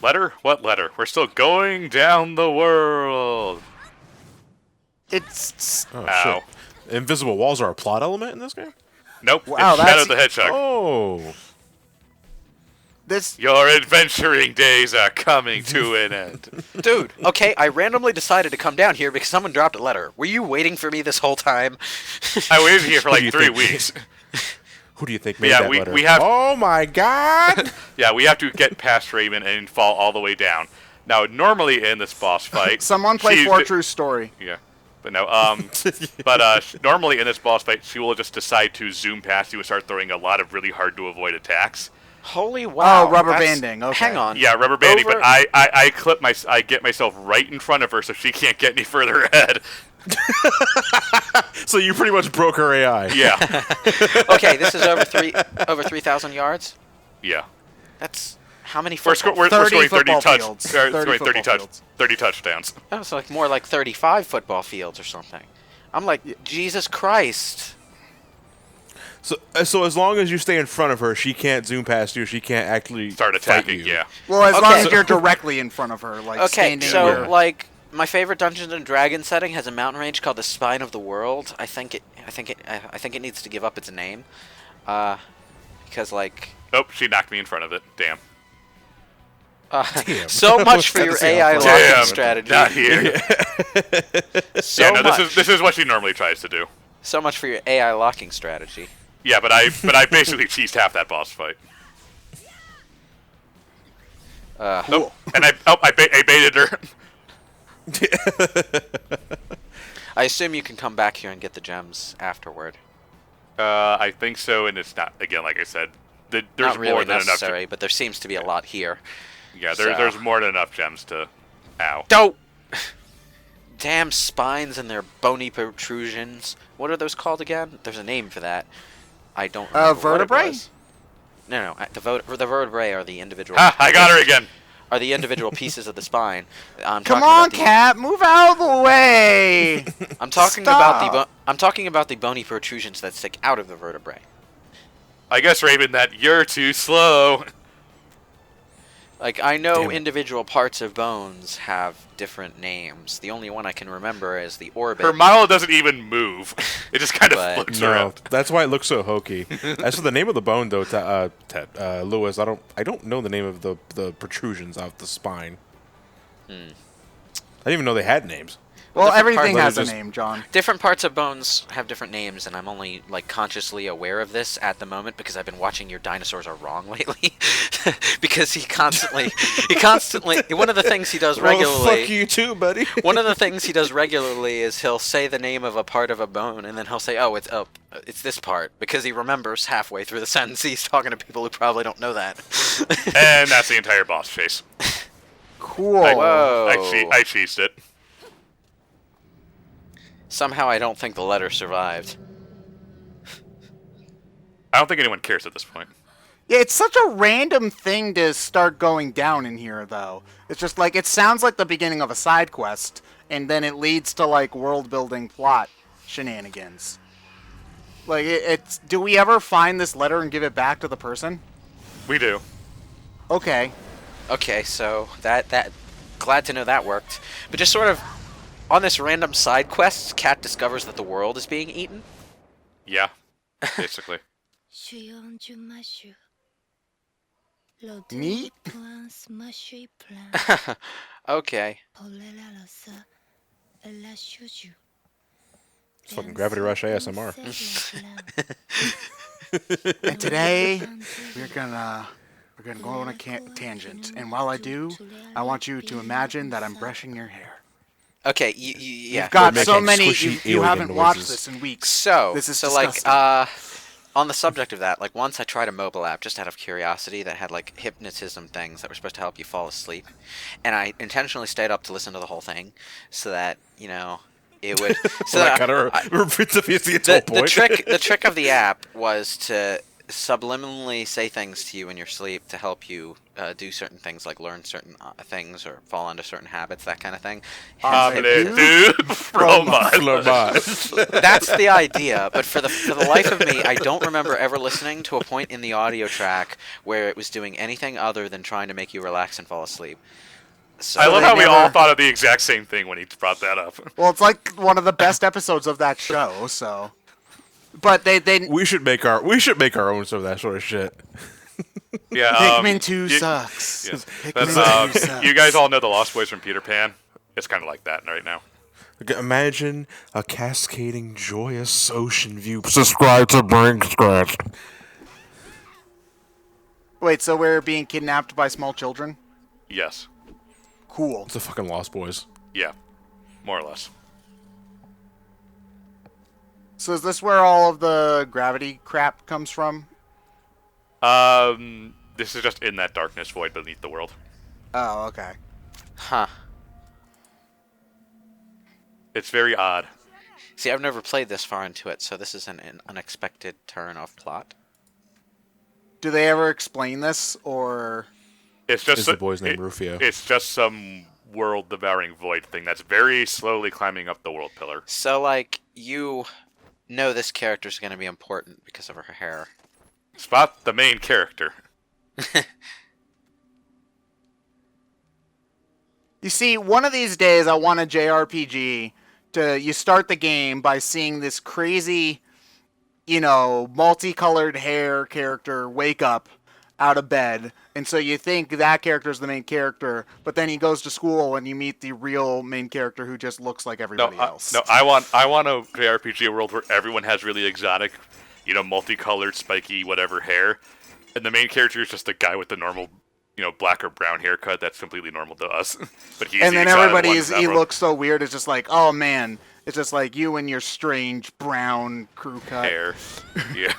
Letter? What letter? We're still going down the world. It's... Oh, Ow. shit. Invisible walls are a plot element in this game? Nope, Wow, it's Shadow the Hedgehog. Oh. This... Your adventuring days are coming to an end. Dude, okay, I randomly decided to come down here because someone dropped a letter. Were you waiting for me this whole time? I waited here for Who do like you 3 think- weeks. Who do you think made Yeah, that we- letter? we have- Oh my god! Yeah, we have to get past Raven and fall all the way down. Now, normally in this boss fight... Someone play she's- For True Story. Yeah. But no, normally in this boss fight, she will just decide to zoom past you and start throwing a lot of really hard-to-avoid attacks. Holy wow. Oh, rubber that's- banding, okay. Hang on. Yeah, rubber banding, Over- but I get myself right in front of her so she can't get any further ahead. So you pretty much broke her AI. Yeah. Okay, this is over 3,000 yards? Yeah. That's... How many We're football? 30 scoring 30 football touch, fields. scoring 30 30 football fields. 30 touchdowns. Oh, it's like more like 35 football fields or something. I'm like, Jesus Christ. So as long as you stay in front of her, she can't zoom past you. She can't actually Start fight attacking, you. yeah. Well, as long Okay. as you're directly in front of her, like Okay, standing so where... like my favorite Dungeons and Dragons setting has a mountain range called the Spine of the World. I think it needs to give up its name, because like. Nope, she knocked me in front of it. Damn. Damn. So much for your That's the AI opposite. locking Damn, strategy. not here. So Yeah, no, much. this is what she normally tries to do. So much for your AI locking strategy. Yeah, but I basically cheesed half that boss fight. Cool. And I baited her. I assume you can come back here and get the gems afterward. I think so, and it's not, again, like I said, there's Not really more than necessary, enough. but there seems to be a lot here. Yeah, So- there's more than enough gems to. Ow. Don't. Damn spines and their bony protrusions. What are those called again? There's a name for that. I don't remember what it vertebrae? was. No, the vertebrae are the individual. Ha! I got her again. Are the individual pieces of the spine. I'm Come talking on, about the- cat, move out of the way! I'm talking Stop. about I'm talking about the bony protrusions that stick out of the vertebrae. I guess, Raven, that you're too slow. Like, I know Damn it. individual parts of bones have different names. The only one I can remember is the orbit. Her model doesn't even move. It just kind of But- floats No, around. that's why it looks so hokey. As for the name of the bone, though, Lewis, I don't know the name of the protrusions out the spine. I didn't even know they had names. Well, Different everything parts- has a name, John. Different parts of bones have different names, and I'm only like consciously aware of this at the moment because I've been watching Your Dinosaurs Are Wrong lately. Because he constantly, one of the things he does regularly. Well, fuck you too, buddy. One of the things he does regularly is he'll say the name of a part of a bone, and then he'll say, "Oh, it's this part," because he remembers halfway through the sentence he's talking to people who probably don't know that. And that's the entire boss chase. Cool. Whoa. I cheesed it. Somehow I don't think the letter survived. I don't think anyone cares at this point. Yeah, it's such a random thing to start going down in here, though. It's just like, it sounds like the beginning of a side quest, and then it leads to, like, world-building plot shenanigans. Like, it's... Do we ever find this letter and give it back to the person? We do. Okay. Okay, so that glad to know that worked. But just sort of on this random side quest, Cat discovers that the world is being eaten. Yeah, basically. Neat. Okay. It's fucking Gravity Rush ASMR. And today, we're gonna go on a tangent. And while I do, I want you to imagine that I'm brushing your hair. Okay, yeah. You've got We're so making many. squishy You haven't alien watched noises. this in weeks. So, This is like, disgusting. on the subject of that, like, once I tried a mobile app just out of curiosity that had, like, hypnotism things that were supposed to help you fall asleep. And I intentionally stayed up to listen to the whole thing so that, you know, it would... So That that kind of defeats the whole point. the trick of the app was to subliminally say things to you in your sleep to help you do certain things, like learn certain things or fall into certain habits, that kind of thing. That's the idea, but for the life of me, I don't remember ever listening to a point in the audio track where it was doing anything other than trying to make you relax and fall asleep. So I love how we all thought of the exact same thing when he brought that up. Well, it's like one of the best episodes of that show, so. But they We should make our own stuff of that sort of shit. Yeah, Pikmin 2 sucks. Yes. Pikmin 2 sucks. You guys all know the Lost Boys from Peter Pan. It's kind of like that right now. Imagine a cascading, joyous ocean view. Subscribe to BrainScratch. Wait, so we're being kidnapped by small children? Yes. Cool. It's the fucking Lost Boys. Yeah. More or less. So is this where all of the gravity crap comes from? This is just in that darkness void beneath the world. Oh, okay. Huh. It's very odd. See, I've never played this far into it, so this is an unexpected turn of plot. Do they ever explain this, or... It's just Is the boy's name Rufio? It's just some world-devouring void thing that's very slowly climbing up the world pillar. So, like, you know this character's going to be important because of her hair. Spot the main character. You see, one of these days I want a JRPG you start the game by seeing this crazy, multicolored hair character wake up out of bed, and so you think that character's the main character, but then he goes to school and you meet the real main character who just looks like everybody else. I want a JRPG world where everyone has really exotic, multicolored, spiky, whatever hair, and the main character is just a guy with the normal, black or brown haircut that's completely normal to us. But he's and the then exotic one everybody's in that he world. looks so weird. It's just like, oh man, it's just like you and your strange brown crew cut hair. Yeah.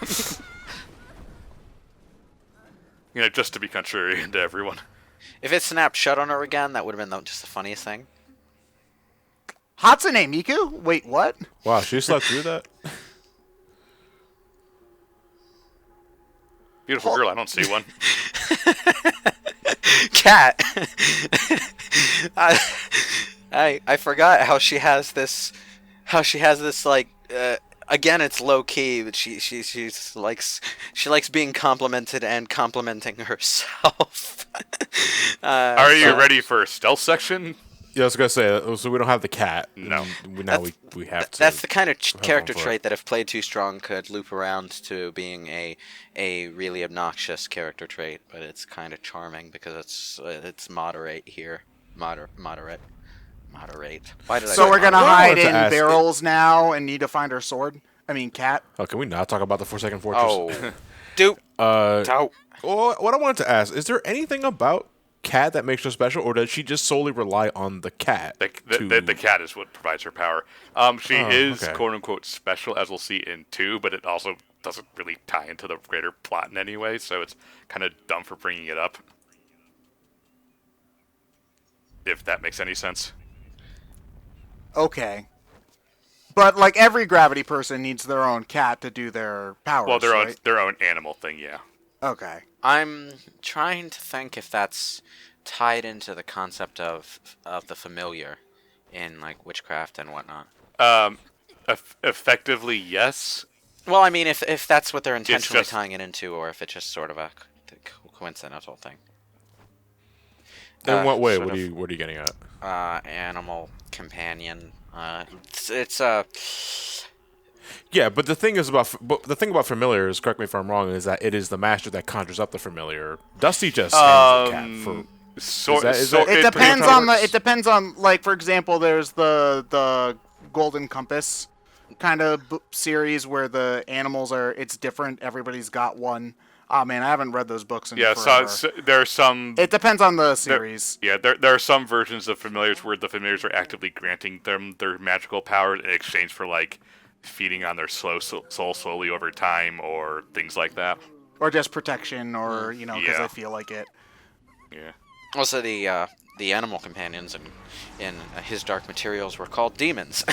Just to be contrarian to everyone. If it snapped shut on her again, that would have been just the funniest thing. Hatsune Miku? Wait, what? Wow, she slept through that? Beautiful girl, I don't see one. Cat. I forgot how she has this. Like. Again, it's low key, but she likes being complimented and complimenting herself. Are you ready for a stealth section? Yeah, I was gonna say. So we don't have the cat. No. Now we have to. That's the kind of character for it. trait that, if played too strong, could loop around to being a really obnoxious character trait. But it's kind of charming because it's moderate here. Moderate. Why did I? So we're gonna I hide wanted to in ask- barrels now and need to find our sword. I mean, cat. Oh, can we not talk about the Forsaken Fortress? Oh, dude. Well, what I wanted to ask, is there anything about Cat that makes her special, or does she just solely rely on the cat? The cat is what provides her power. She is okay. quote unquote special, as we'll see in 2, but it also doesn't really tie into the greater plot in any way, so it's kind of dumb for bringing it up. If that makes any sense. Okay. But like every gravity person needs their own cat to do their powers. Well, right? their own animal thing, yeah. Okay. I'm trying to think if that's tied into the concept of the familiar in like witchcraft and whatnot. Effectively, yes. Well, I mean, if that's what they're intentionally just- tying it into, or if it's just sort of a coincidental thing. In what way? sort What are of- you getting at? Animal companion. It's Yeah, but the thing about familiar is, correct me if I'm wrong, is that it is the master that conjures up the familiar. Dusty just hands the cat for. It depends on the. It depends on, like, for example, there's the Golden Compass kind of series where the animals are. It's different. Everybody's got one. Oh man, I haven't read those books in forever. So there are some. It depends on the series. There are some versions of familiars where the familiars are actively granting them their magical power in exchange for like feeding on their soul slowly over time or things like that. Or just protection, or because Yeah. I feel like it. Yeah. also the animal companions in his Dark Materials were called demons.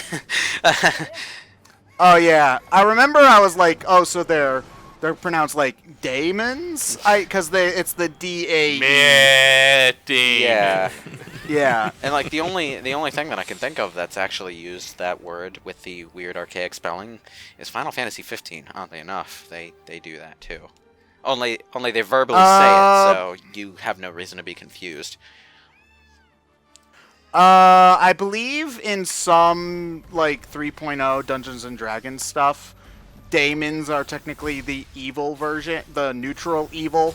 Oh yeah, I remember. I was like, oh, so they're they're pronounced like daemons. Because it's the DA. Yeah. Yeah. And like the only thing that I can think of that's actually used that word with the weird archaic spelling is Final Fantasy 15. Oddly enough, they do that too. Only they verbally say it, so you have no reason to be confused. I believe in some like 3.0 Dungeons and Dragons stuff, daemons are technically the evil version, the neutral evil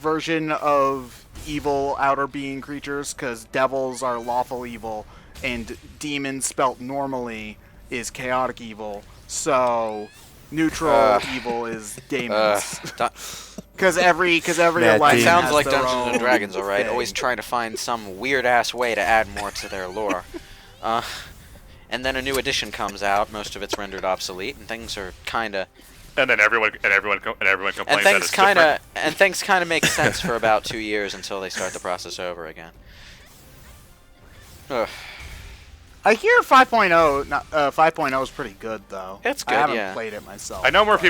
version of evil outer being creatures, because devils are lawful evil, and demons spelt normally is chaotic evil. So neutral evil is daemons. Because every life Sounds has like their Dungeons own and Dragons, alright. thing. Always trying to find some weird ass way to add more to their lore. And then a new edition comes out. Most of it's rendered obsolete, and things are kind of. And then everyone complains And that it's different. things kind of make sense for about 2 years until they start the process over again. Ugh. I hear 5.0. 5.0 is pretty good though. It's I good, haven't yeah. played it myself. I know more but-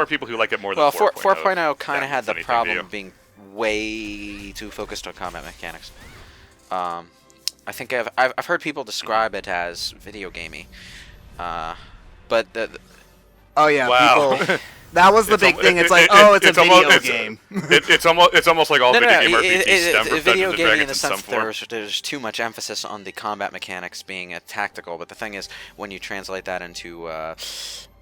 people who like it more than Well, 4.0. 4.0 kind of had the Anything problem new. of being way too focused on combat mechanics. I think I've heard people describe it as video gamey, but Oh yeah, Wow. people. That was the It's big al- thing. it- It's like, it- oh, it's a it's almost- video it's- game. It's almost like all no, video no, game RPGs stem from video Dungeons & gaming in Dragons the in sense some form. there's too much emphasis on the combat mechanics being tactical, but the thing is, when you translate that into a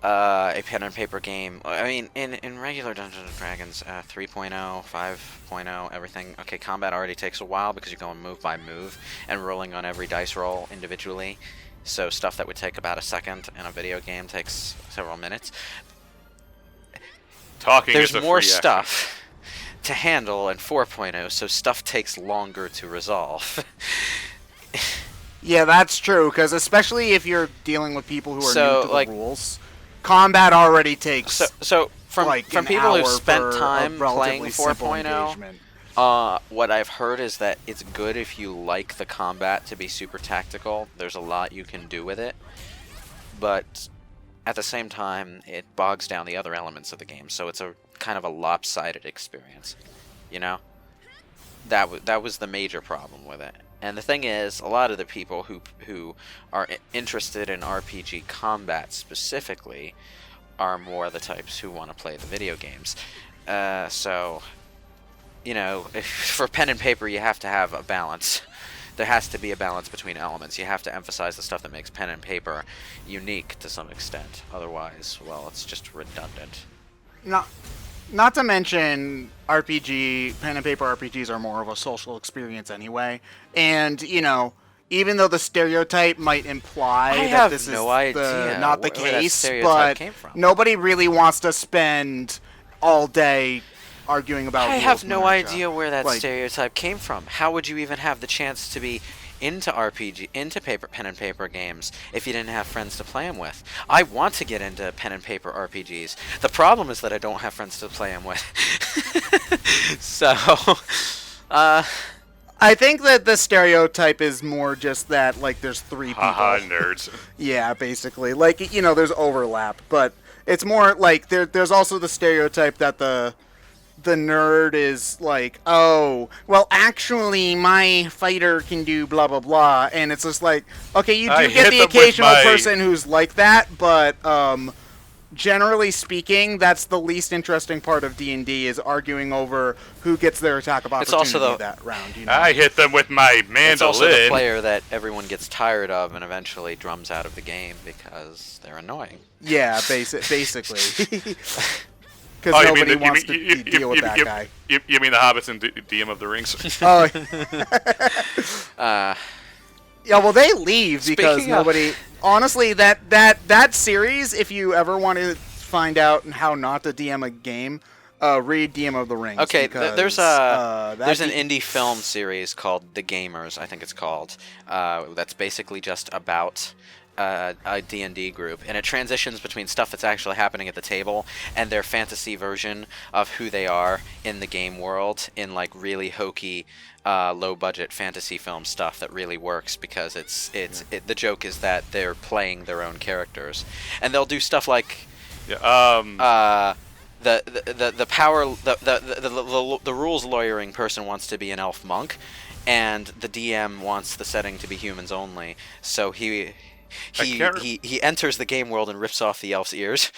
pen and paper game, I mean, in regular Dungeons & Dragons 3.0, 5.0, everything, okay, combat already takes a while because you're going move by move and rolling on every dice roll individually, so stuff that would take about a second in a video game takes several minutes. Talking There's is a more free action. stuff to handle in 4.0, so stuff takes longer to resolve. Yeah, that's true. Because especially if you're dealing with people who are So, new to like- the rules, combat already takes So from like from an people who've hour spent for a time playing relatively simple 4.0, engagement. what I've heard is that it's good if you like the combat to be super tactical. There's a lot you can do with it, but at the same time, it bogs down the other elements of the game, so it's a kind of a lopsided experience, you know? That was the major problem with it. And the thing is, a lot of the people who are interested in RPG combat specifically are more the types who want to play the video games. So, you know, for pen and paper, you have to have a balance. There has to be a balance between elements. You have to emphasize the stuff that makes pen and paper unique to some extent. Otherwise, well, it's just redundant. Not to mention, pen and paper RPGs are more of a social experience anyway. And, you know, even though the stereotype might imply I that have this no is idea not the where that case, stereotype but came from. nobody really wants to spend all day arguing about I rules, have no America. idea where that Like, stereotype came from. How would you even have the chance to be into pen and paper games if you didn't have friends to play them with? I want to get into pen and paper RPGs. The problem is that I don't have friends to play them with. So, I think that the stereotype is more just that, like, there's three people. Haha, nerds. Yeah, basically. Like, you know, there's overlap, but it's more like there's also the stereotype that the nerd is like, oh, well, actually, my fighter can do blah, blah, blah. And it's just like, okay, you I do get hit the them with occasional my- person who's like that, but generally speaking, that's the least interesting part of D&D is arguing over who gets their attack of It's opportunity also the- that round. You know? I hit them with my it's also the mandolin. player that everyone gets tired of and eventually drums out of the game because they're annoying. Yeah, basically. Because Oh, you mean nobody the- wants you to mean- deal with that guy. You mean the Hobbits and DM of the Rings? Oh, Uh, yeah. Well, they leave because Speaking of- nobody. Honestly, that series, if you ever want to find out how not to DM a game, read DM of the Rings. Okay, because, there's that an D- indie film series called The Gamers, I think it's called. That's basically just about a D&D group, and it transitions between stuff that's actually happening at the table and their fantasy version of who they are in the game world in like really hokey, low-budget fantasy film stuff that really works because the joke is that they're playing their own characters, and they'll do stuff like. Yeah, the power the rules lawyering person wants to be an elf monk, and the DM wants the setting to be humans only. So he enters the game world and rips off the elf's ears.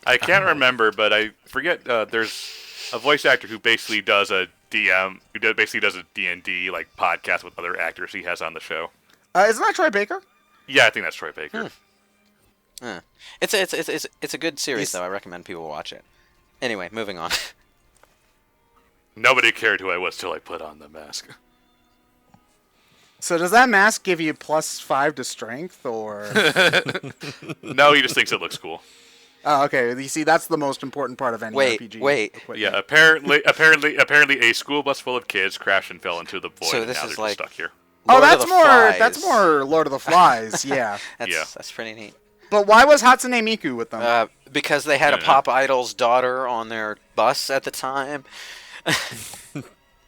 I can't remember, but I forget. There's a voice actor who basically does a basically does a D&D like podcast with other actors he has on the show. Isn't that Troy Baker? Yeah, I think that's Troy Baker. It's a good series though. I recommend people watch it. Anyway, moving on. Nobody cared who I was till I put on the mask. So does that mask give you +5 to strength, or? No, he just thinks it looks cool. Oh, okay. You see, that's the most important part of any RPG. Equipment. Yeah, apparently, a school bus full of kids crashed and fell into the void. So and this now is they're like just stuck here. Oh, Lord of the Flies. that's more Lord of the Flies. Yeah. That's pretty neat. But why was Hatsune Miku with them? Because they had a pop idol's daughter on their bus at the time.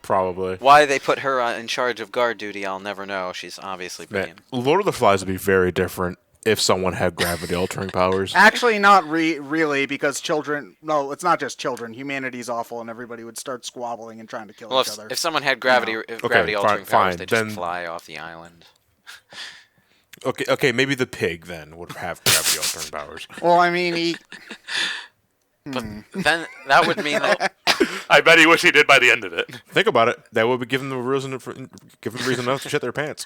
Probably. Why they put her in charge of guard duty, I'll never know. She's obviously brilliant. Lord of the Flies would be very different if someone had gravity altering powers. Actually, not really, because children... No, it's not just children. Humanity's awful, and everybody would start squabbling and trying to kill each other. If someone had gravity altering powers, they'd just fly off the island. Okay, maybe the pig then would have gravity altering powers. Well, I mean, But then that would mean that... I bet he wish he did by the end of it. Think about it. That would be giving them reason enough to shit their pants.